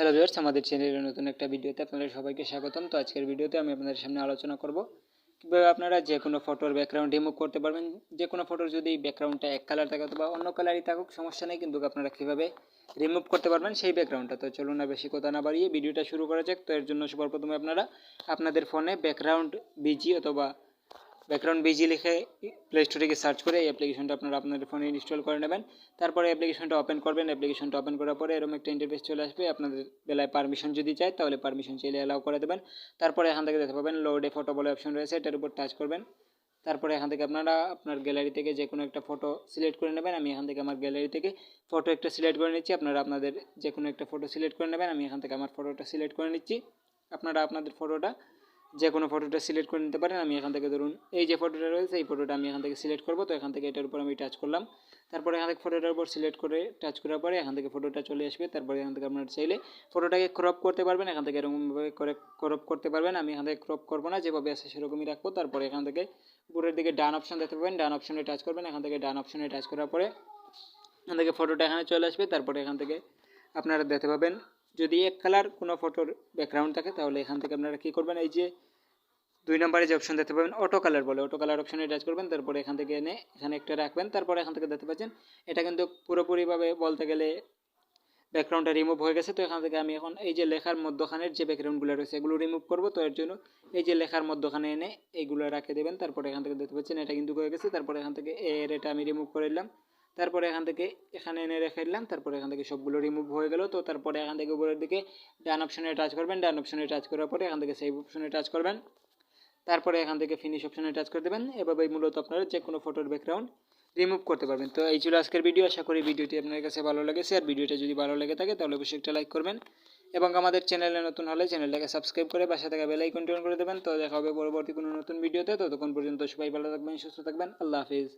Hello viewers, আমাদের চ্যানেলের নতুন একটা ভিডিওতে আপনাদের সবাইকে স্বাগতম। তো আজকের ভিডিওতে আমি আপনাদের সামনে আলোচনা করব কীভাবে আপনারা যে কোনো ফটোর ব্যাকগ্রাউন্ড রিমুভ করতে পারবেন। যে কোনো ফটোর যদি ব্যাকগ্রাউন্ডটা এক কালার থাকে অথবা অন্য কালারই থাকুক, সমস্যা নেই, কিন্তু আপনারা কীভাবে রিমুভ করতে পারবেন সেই ব্যাকগ্রাউন্ডটা। তো চলুন না বেশি কথা না বাড়িয়ে ভিডিওটা শুরু করা যাক। তো এর জন্য সর্বপ্রথমে আপনারা আপনাদের ফোনে ব্যাকগ্রাউন্ড বিজি অথবা ব্যাকগ্রাউন্ড বিজি লিখে প্লে স্টোরে গিয়ে সার্চ করে এই অ্যাপ্লিকেশনটা আপনারা আপনাদের ফোনে ইনস্টল করে নেবেন। তারপরে অ্যাপ্লিকেশনটা ওপেন করবেন। অ্যাপ্লিকেশনটা ওপেন করার পরে এরকম একটা ইন্টারফেস চলে আসবে। আপনাদের বেলায় পারমিশন যদি চাই তাহলে পারমিশন চাইলে অ্যালাউ করে দেবেন। তারপরে এখান থেকে দেখতে পাবেন লোড এ ফটো বলে অপশন রয়েছে, এটার উপর টাচ করবেন। তারপরে এখান থেকে আপনারা আপনার গ্যালারি থেকে যে কোনো একটা ফটো সিলেক্ট করে নেবেন। আমি এখান থেকে আমার গ্যালারি থেকে ফটো একটা সিলেক্ট করে নিচ্ছি। আপনারা আপনাদের যে কোনো একটা ফটো সিলেক্ট করে নেবেন। আমি এখান থেকে আমার ফটোটা সিলেক্ট করে নিচ্ছি। আপনারা আপনাদের ফটোটা যে কোনো ফটোটা সিলেক্ট করে নিতে পারেন। আমি এখান থেকে ধরুন এই যে ফটোটা রয়েছে এই ফটোটা আমি এখান থেকে সিলেক্ট করব। তো এখান থেকে এটার উপর আমি টাচ করলাম। তারপরে এখান থেকে ফটোটার উপর সিলেক্ট করে টাচ করার পরে এখান থেকে ফটোটা চলে আসবে। তারপরে এখান থেকে আপনারা চাইলে ফটোটাকে ক্রপ করতে পারবেন। এখান থেকে এরকমভাবে করে ক্রপ করতে পারবেন। আমি এখান থেকে ক্রপ করবো না, যেভাবে আছে সেরকমই রাখবো। তারপরে এখান থেকে উপরের দিকে ডান অপশন দেখতে পাবেন, ডান অপশনে টাচ করবেন। এখান থেকে ডান অপশনে টাচ করার পরে এখান থেকে ফটোটা এখানে চলে আসবে। তারপরে এখান থেকে আপনারা দেখতে পাবেন যদি এক কালার কোনো ফটোর ব্যাকগ্রাউন্ড থাকে তাহলে এখান থেকে আপনারা কী করবেন, এই যে 2 নম্বরে যে অপশন দেখতে পাবেন অটো কালার বলে, অটো কালার অপশনে টাচ করবেন। তারপরে এখান থেকে এনে এখানে একটা রাখবেন। তারপরে এখান থেকে দেখতে পাচ্ছেন এটা কিন্তু পুরোপুরিভাবে বলতে গেলে ব্যাকগ্রাউন্ডটা রিমুভ হয়ে গেছে। তো এখান থেকে আমি এখন এই যে লেখার মধ্যখানের যে ব্যাকগ্রাউন্ডগুলো রয়েছে এগুলো রিমুভ করব। তো এর জন্য এই যে লেখার মধ্যখানে এনে এইগুলো রাখে দেবেন। তারপরে এখান থেকে দেখতে পাচ্ছেন এটা কিন্তু হয়ে গেছে। তারপরে এখান থেকে এটা আমি রিমুভ করে দিলাম। তারপরে এখান থেকে এখানে এনে রেখে দিলাম। তারপরে এখান থেকে সবগুলো রিমুভ হয়ে গেল। তো তারপরে এখান থেকে উপরের দিকে ডান অপশনে টাচ করবেন। ডান অপশনে টাচ করার পরে এখান থেকে সেভ অপশনে টাচ করবেন। তারপরে এখান থেকে ফিনিশ অপশনে টাচ করে দেবেন। এভাবেই মূলত আপনারা যে কোনো ফটোর ব্যাকগ্রাউন্ড রিমুভ করতে পারবেন। তো এই ছিল আজকের ভিডিও। আশা করি ভিডিওটি আপনার কাছে ভালো লেগেছে। আর ভিডিওটা যদি ভালো লেগে থাকে তাহলে অবশ্যই একটা লাইক করবেন এবং আমাদের চ্যানেলে নতুন হলে চ্যানেলটাকে সাবস্ক্রাইব করে পাশে থাকা বেল আইকনটি অন করে দেবেন। তো দেখা হবে পরবর্তী কোনো নতুন ভিডিওতে। ততক্ষণ পর্যন্ত সবাই ভালো থাকবেন, সুস্থ থাকবেন। আল্লাহ হাফিজ।